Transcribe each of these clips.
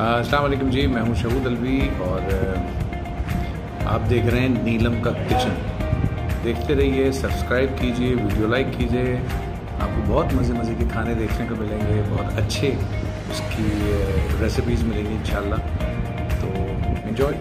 अस्सलाम वालेकुम जी, मैं हूं शहूद अलवी और आप देख रहे हैं नीलम का किचन। देखते रहिए, सब्सक्राइब कीजिए, वीडियो लाइक कीजिए। आपको बहुत मज़े मज़े के खाने देखने को मिलेंगे, बहुत अच्छे उसकी रेसिपीज़ मिलेंगी इंशाल्लाह। तो enjoy.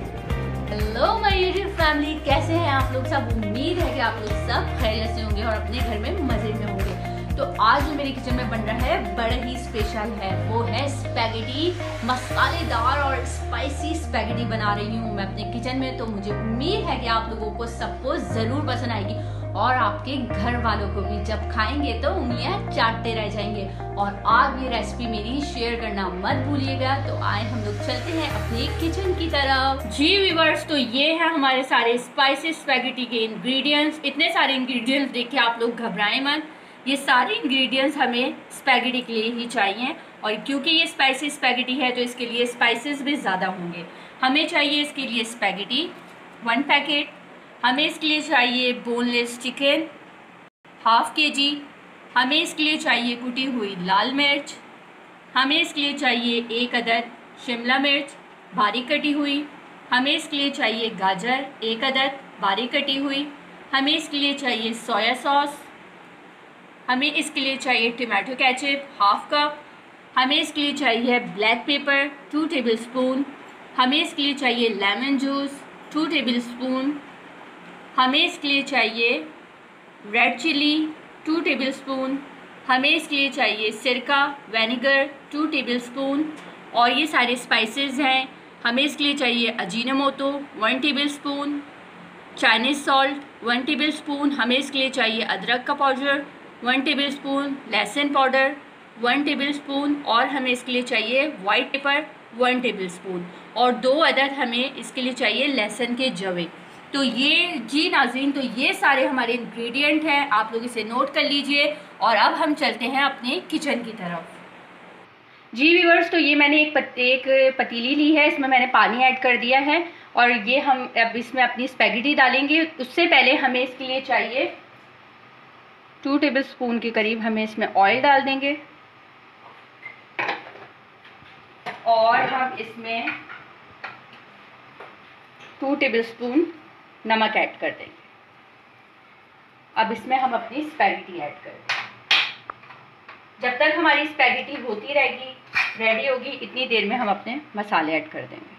Hello my YouTube family, कैसे हैं आप लोग सब। उम्मीद है कि आप लोग सब खैरियत से होंगे और अपने घर में मज़े में होंगे। तो आज जो मेरे किचन में बन रहा है बड़ा ही स्पेशल है, वो है स्पैगेटी। मसालेदार और स्पाइसी स्पैगेटी बना रही हूँ मैं अपने किचन में। तो मुझे उम्मीद है कि आप लोगों को सबको ज़रूर पसंद आएगी और आपके घर वालों को भी। जब खाएंगे तो उंगलियां चाटते रह जाएंगे। और आप ये रेसिपी मेरी शेयर करना मत भूलिएगा। तो आए हम लोग चलते हैं अपने किचन की तरफ। जी व्यूअर्स, तो ये है हमारे सारे स्पाइसी स्पैगेटी के इंग्रेडिएंट्स। इतने सारे इंग्रेडिएंट्स देख के आप लोग घबराएं मत। ये सारे इंग्रेडिएंट्स हमें स्पैगेटी के लिए ही चाहिए, और क्योंकि ये स्पाइसी स्पैगेटी है तो इसके लिए स्पाइसेस भी ज़्यादा होंगे। हमें चाहिए इसके लिए स्पैगेटी 1 पैकेट। हमें इसके लिए चाहिए बोनलेस चिकन ½ kg। हमें इसके लिए चाहिए कुटी हुई लाल मिर्च। हमें इसके लिए चाहिए 1 अदद शिमला मिर्च बारीक कटी हुई। हमें इसके लिए चाहिए गाजर 1 अदद बारीक कटी हुई। हमें इसके लिए चाहिए सोया सॉस। हमें इसके लिए चाहिए टमाटो केचप ½ कप। हमें इसके लिए चाहिए ब्लैक पेपर 2 टेबलस्पून। हमें इसके लिए चाहिए लेमन जूस 2 टेबलस्पून। हमें इसके लिए चाहिए रेड चिली 2 टेबलस्पून। हमें इसके लिए चाहिए सिरका विनेगर 2 टेबलस्पून। और ये सारे स्पाइसेस हैं। हमें इसके लिए चाहिए Ajinomoto 1 tablespoon, Chinese salt 1 tablespoon. हमें इसके लिए चाहिए अदरक का पाउडर 1 टेबलस्पून, लहसुन पाउडर 1 टेबलस्पून, और हमें इसके लिए चाहिए वाइट पेपर 1 टेबलस्पून, और 2 अदद हमें इसके लिए चाहिए लहसुन के जवे। तो ये जी नाज़रीन, तो ये सारे हमारे इंग्रेडिएंट हैं, आप लोग इसे नोट कर लीजिए। और अब हम चलते हैं अपने किचन की तरफ। जी व्यूअर्स, तो ये मैंने एक पतीली ली है, इसमें मैंने पानी ऐड कर दिया है और ये हम अब इसमें अपनी स्पैगेटी डालेंगे। उससे पहले हमें इसके लिए चाहिए 2 टेबलस्पून के करीब हमें इसमें ऑयल डाल देंगे, और हम इसमें 2 टेबलस्पून नमक ऐड कर देंगे। अब इसमें हम अपनी स्पैगेटी ऐड करेंगे। जब तक हमारी स्पैगेटी होती रहेगी, रेडी होगी, इतनी देर में हम अपने मसाले ऐड कर देंगे।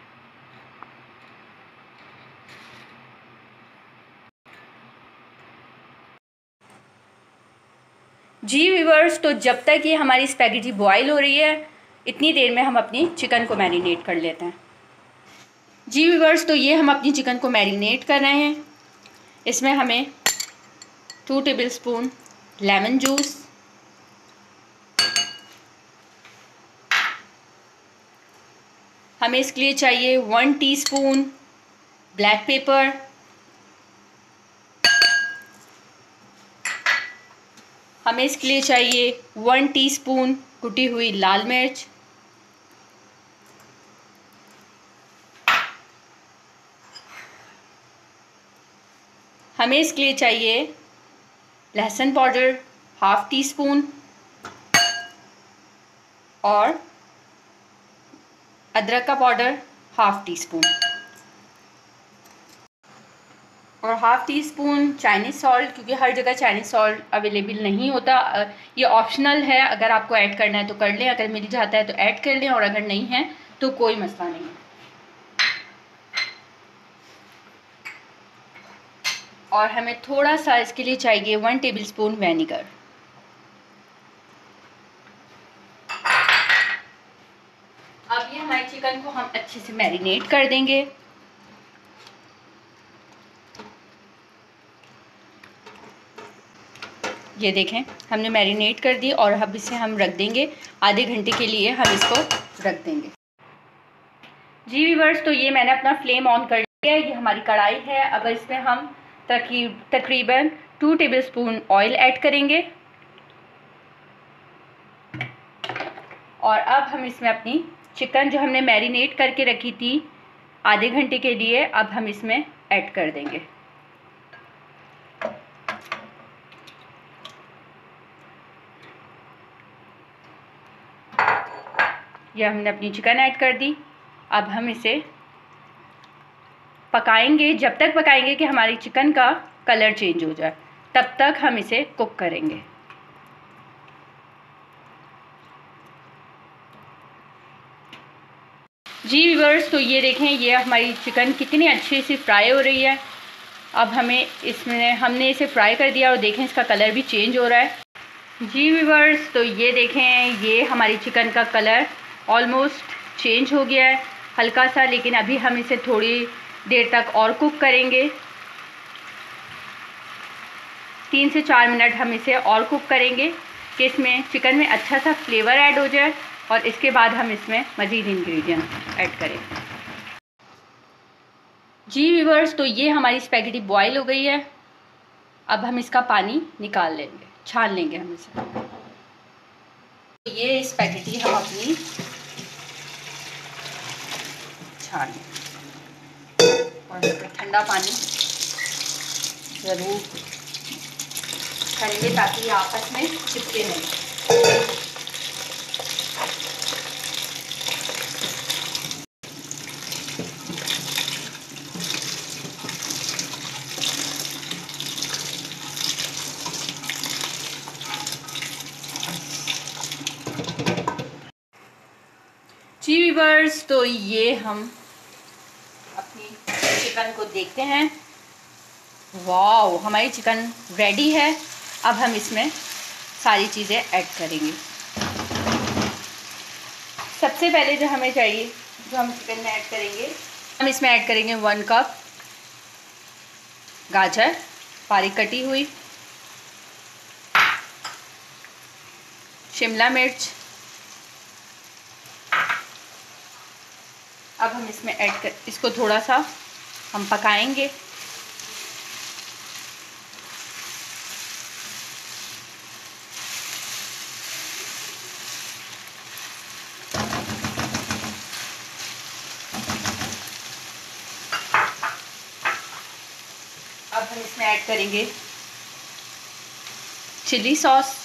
जी व्यूअर्स, तो जब तक ये हमारी स्पैगेटी बॉयल हो रही है, इतनी देर में हम अपनी चिकन को मैरिनेट कर लेते हैं। जी व्यूअर्स, तो ये हम अपनी चिकन को मैरिनेट कर रहे हैं। इसमें हमें 2 टेबलस्पून लेमन जूस, हमें इसके लिए चाहिए 1 टीस्पून ब्लैक पेपर, हमें इसके लिए चाहिए 1 टीस्पून कुटी हुई लाल मिर्च, हमें इसके लिए चाहिए लहसुन पाउडर ½ टीस्पून, और अदरक का पाउडर ½ टीस्पून, और ½ टीस्पून चाइनीज़ सॉल्ट, क्योंकि हर जगह चाइनीज़ सॉल्ट अवेलेबल नहीं होता। ये ऑप्शनल है, अगर आपको ऐड करना है तो कर लें, अगर मिल जाता है तो ऐड कर लें, और अगर नहीं है तो कोई मसला नहीं है। और हमें थोड़ा सा इसके लिए चाहिए 1 टेबलस्पून विनेगर। अब ये हमारी चिकन को हम अच्छे से मैरिनेट कर देंगे। ये देखें, हमने मैरिनेट कर दी, और अब इसे हम रख देंगे आधे घंटे के लिए, हम इसको रख देंगे। जी व्यूअर्स, तो ये मैंने अपना फ्लेम ऑन कर लिया है। ये हमारी कढ़ाई है। अब इसमें हम तकरीबन 2 टेबलस्पून ऑयल ऐड करेंगे, और अब हम इसमें अपनी चिकन जो हमने मैरिनेट करके रखी थी आधे घंटे के लिए, अब हम इसमें ऐड कर देंगे। यह हमने अपनी चिकन ऐड कर दी, अब हम इसे पकाएंगे, जब तक पकाएंगे कि हमारी चिकन का कलर चेंज हो जाए, तब तक हम इसे कुक करेंगे। जी व्यूअर्स, तो ये देखें, ये हमारी चिकन कितनी अच्छे से फ्राई हो रही है। अब हमने इसे फ्राई कर दिया और देखें इसका कलर भी चेंज हो रहा है। जी व्यूअर्स, तो ये देखें, ये हमारी चिकन का कलर ऑलमोस्ट चेंज हो गया है हल्का सा, लेकिन अभी हम इसे थोड़ी देर तक और कुक करेंगे। 3 से 4 मिनट हम इसे और कुक करेंगे कि इसमें चिकन में अच्छा सा फ्लेवर ऐड हो जाए, और इसके बाद हम इसमें मज़ीद इंग्रेडिएंट ऐड करेंगे। जी व्यूअर्स, तो ये हमारी स्पैगेटी बॉईल हो गई है। अब हम इसका पानी निकाल लेंगे, छान लेंगे हम इसे। तो ये स्पैगेटी हम अपनी छान लेंगे, और इसका ठंडा पानी ज़रूर ठंडे, ताकि आपस में चिपके नहीं। जी व्यूअर्स, तो ये हम अपनी चिकन को देखते हैं। वाओ, हमारी चिकन रेडी है। अब हम इसमें सारी चीज़ें ऐड करेंगे। सबसे पहले जो हमें चाहिए, जो हम चिकन में ऐड करेंगे, हम इसमें ऐड करेंगे 1 कप गाजर बारीक कटी हुई, शिमला मिर्च। अब हम इसमें ऐड कर, इसको थोड़ा सा हम पकाएंगे। अब हम इसमें ऐड करेंगे चिली सॉस।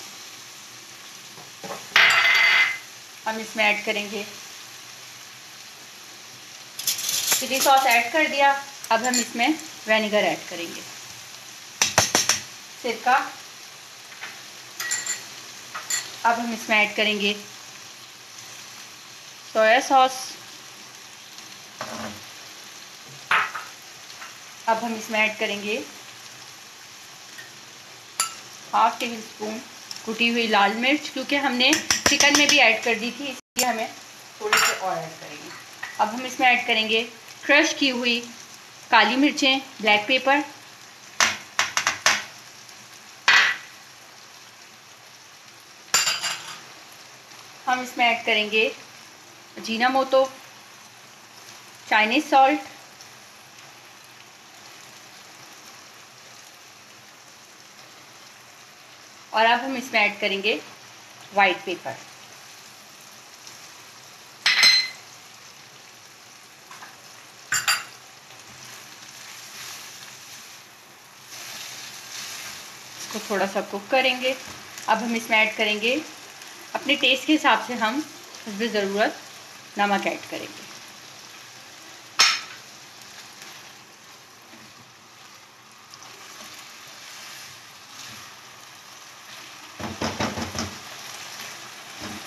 हम इसमें ऐड करेंगे, चिली सॉस ऐड कर दिया। अब हम इसमें विनेगर ऐड करेंगे, सिरका। अब हम इसमें ऐड करेंगे सोया सॉस। अब हम इसमें ऐड करेंगे 1/2 टेबल स्पून कुटी हुई लाल मिर्च, क्योंकि हमने चिकन में भी ऐड कर दी थी, इसलिए हमें थोड़ी सी और ऐड करेंगे। अब हम इसमें ऐड करेंगे क्रश की हुई काली मिर्चें, ब्लैक पेपर। हम इसमें ऐड करेंगे अजीनामोटो, चाइनीज सॉल्ट, और अब हम इसमें ऐड करेंगे वाइट पेपर। इसको थोड़ा सा कुक करेंगे। अब हम इसमें ऐड करेंगे, अपने टेस्ट के हिसाब से हम इसमें ज़रूरत नमक ऐड करेंगे।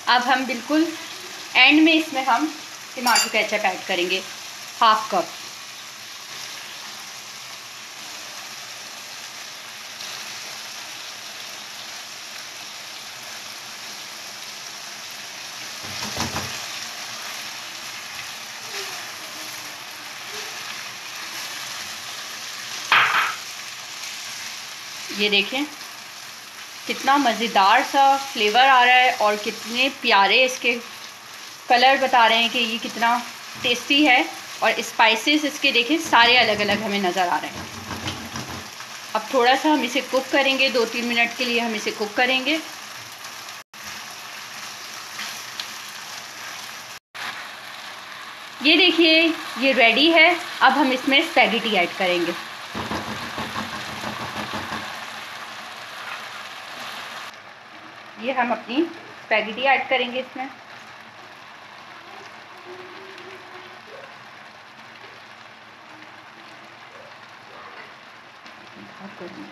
अब हम बिल्कुल एंड में इसमें हम टमाटो केचप ऐड करेंगे, 1/2 कप। ये देखें कितना मज़ेदार सा फ्लेवर आ रहा है, और कितने प्यारे इसके कलर बता रहे हैं कि ये कितना टेस्टी है। और स्पाइसेस इसके देखें सारे अलग अलग हमें नज़र आ रहे हैं। अब थोड़ा सा हम इसे कुक करेंगे, 2-3 मिनट के लिए हम इसे कुक करेंगे। ये देखिए, ये रेडी है। अब हम इसमें स्पैगेटी ऐड करेंगे। ये हम अपनी स्पैगेटी ऐड करेंगे इसमें। करूँगी।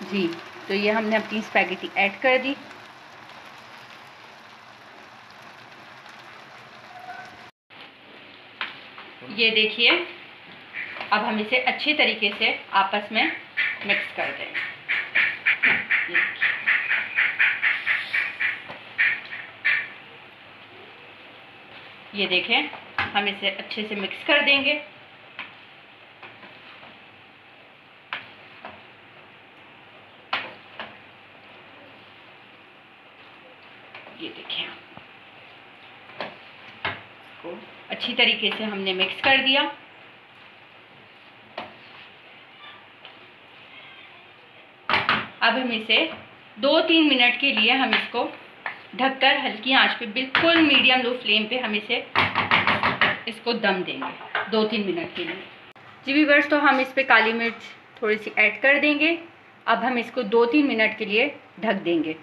जी, तो ये हमने अपनी स्पैगेटी ऐड कर दी। ये देखिए, अब हम इसे अच्छी तरीके से आपस में मिक्स कर दें। ये देखें, हम इसे अच्छे से मिक्स कर देंगे। ये देखें, इसको अच्छी तरीके से हमने मिक्स कर दिया। अब हम इसे 2-3 मिनट के लिए हम इसको ढककर हल्की आंच पे, बिल्कुल मीडियम लो फ्लेम पे हम इसको दम देंगे 2-3 मिनट के लिए। जी व्यूअर्स, तो हम इस पे काली मिर्च थोड़ी सी ऐड कर देंगे। अब हम इसको 2-3 मिनट के लिए ढक देंगे।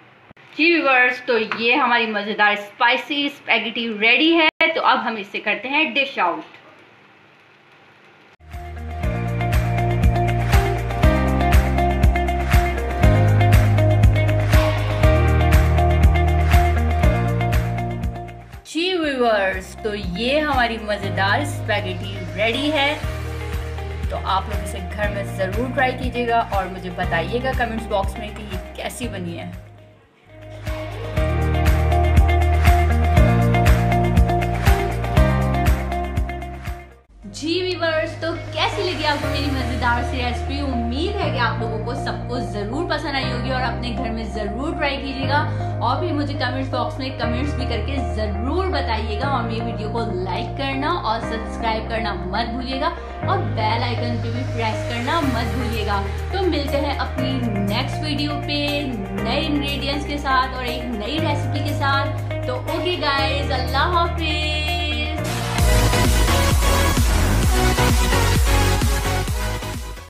जी व्यूअर्स, तो ये हमारी मज़ेदार स्पाइसी स्पैगेटी रेडी है। तो अब हम इसे करते हैं डिश आउट। जी व्यूअर्स, तो ये हमारी मज़ेदार स्पैगेटी रेडी है। तो आप लोग इसे घर में ज़रूर ट्राई कीजिएगा और मुझे बताइएगा कमेंट्स बॉक्स में कि ये कैसी बनी है। जी व्यूअर्स, तो कैसी लगी आपको मेरी मज़ेदार सी रेसिपी? उम्मीद है कि आप लोगों को सबको ज़रूर पसंद आई होगी और अपने घर में ज़रूर ट्राई कीजिएगा। और भी मुझे कमेंट्स बॉक्स में कमेंट्स भी करके ज़रूर बताइएगा। और मेरी वीडियो को लाइक करना और सब्सक्राइब करना मत भूलिएगा और बेल आइकन पे भी प्रेस करना मत भूलिएगा। तो मिलते हैं अपनी नेक्स्ट वीडियो पे नए इंग्रेडिएंट्स के साथ और एक नई रेसिपी के साथ। तो ओके गाइज, अल्लाह हाफिज।